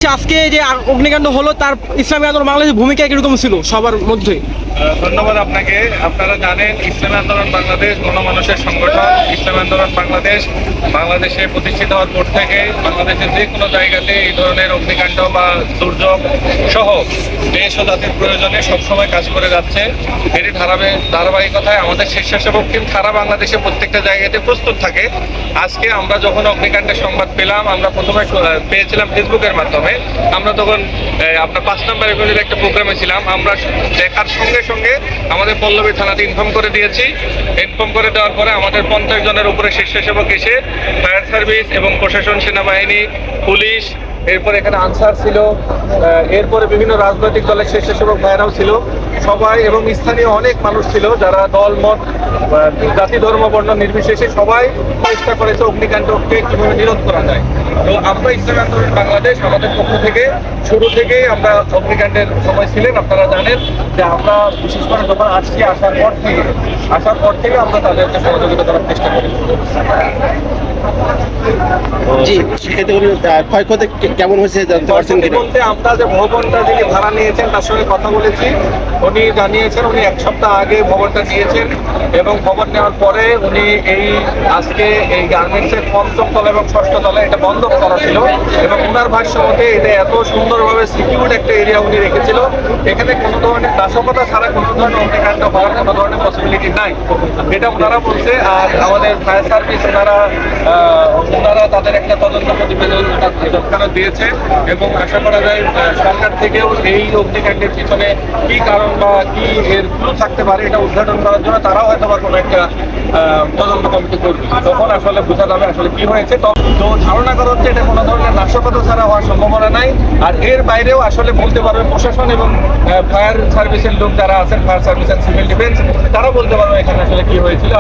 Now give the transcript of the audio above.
আজকে যে অগ্নিকাণ্ড হলো তার ইসলামী আন্দোলন বাংলাদেশের ভূমিকা কিরকম ছিল সবার মধ্যে? ধন্যবাদ আপনাকে। আপনারা জানেন ইসলামী আন্দোলন বাংলাদেশ গণমানুষের সংগঠন। ইসলামী আন্দোলন বাংলাদেশে প্রতিষ্ঠিত হওয়ার পর থেকে বাংলাদেশের যে কোনো জায়গাতে এই ধরনের অগ্নিকাণ্ড বা দুর্যোগ সহ দেশ ও জাতির প্রয়োজনে সবসময় কাজ করে যাচ্ছে। এরই ধারাবাহিকতায় আমাদের স্বেচ্ছাসেবক টিম সারা বাংলাদেশে প্রত্যেকটা জায়গাতে প্রস্তুত থাকে। আজকে আমরা যখন অগ্নিকাণ্ডের সংবাদ পেলাম, আমরা প্রথমে পেয়েছিলাম ফেসবুকের মাধ্যমে। আমরা তখন আপনার 5 নম্বর এভিনিউর একটা প্রোগ্রামে ছিলাম। আমরা দেখার সঙ্গে সঙ্গে আমাদের পল্লবী থানাতে ইনফর্ম করে দিয়েছি। ইনফর্ম করে দেওয়ার পরে আমাদের 50 জনের উপরে স্বেচ্ছাসেবক এসে ফায়ার সার্ভিস এবং প্রশাসন, সেনাবাহিনী, পুলিশ, এরপর এখানে আনসার ছিল, এরপরে বিভিন্ন রাজনৈতিক দলের স্বেচ্ছাসেবক ভাইরাও ছিল সবাই, এবং স্থানীয় অনেক মানুষ ছিল যারা দল মত জাতি ধর্ম বর্ণ নির্বিশেষে সবাই চেষ্টা করেছে অগ্নিকাণ্ডকে কীভাবে নিরোধ করা যায়। তো আমরা ইসলামী আন্দোলন বাংলাদেশ আমাদের পক্ষ থেকে শুরু থেকেই আমরা অগ্নিকাণ্ডের সময় ছিলেন। আপনারা জানেন যে আমরা বিশেষ করে যখন আসার পর থেকে আমরা তাদেরকে সহযোগিতা করার চেষ্টা করেছি। জি, সেক্ষেত্রে ক্ষয়ক্ষতি কেমন হয়েছে জানতে পারছেন কিনা? বলতে আমরা যে ভবনটা যিনি ভাড়া নিয়েছেন তার সঙ্গে কথা বলেছি। উনি জানিয়েছেন উনি 1 সপ্তাহ আগে ভবনটা নিয়েছেন, এবং ভবন নেওয়ার পরে উনি আজকে এই গার্মেন্টসের 5ম তলা এবং 6ষ্ঠ তলা এটা বন্ধ করা ছিল, এবং ওনার ভাষ্য মতে এটা এত সুন্দরভাবে সিকিউরড একটা এরিয়া উনি রেখেছিল, এখানে কোনো ধরনের নাশকতা ছাড়া কোনো ধরনের অগ্নিকাণ্ড হওয়ার কোনো ধরনের পসিবিলিটি নাই, এটা ওনারা বলছে। আর আমাদের ফায়ার সার্ভিস ওনারা তাদের একটা তদন্ত প্রতিবেদন তৎক্ষণাৎ দিয়েছে, এবং আশা করা যায় সরকার থেকেও এই অগ্নিকাণ্ডের পিছনে কি কারণ বা কি এর ক্লু থাকতে পারে এটা উদ্ঘাটন করার জন্য তারাও হয়তো বা কোনো একটা তদন্ত কমিটি করবে। তখন আসলে বোঝা যাবে আসলে কি হয়েছে। তো ধারণা করা হচ্ছে এটা কোনো ধরনের নাশকতা ছাড়া হওয়ার সম্ভাবনা নাই। আর এর বাইরেও আসলে বলতে পারবে প্রশাসন এবং ফায়ার সার্ভিসের লোক যারা আছেন, fire service and civil defence, তারা বলতে পারবে এখানে আসলে কি হয়েছিল।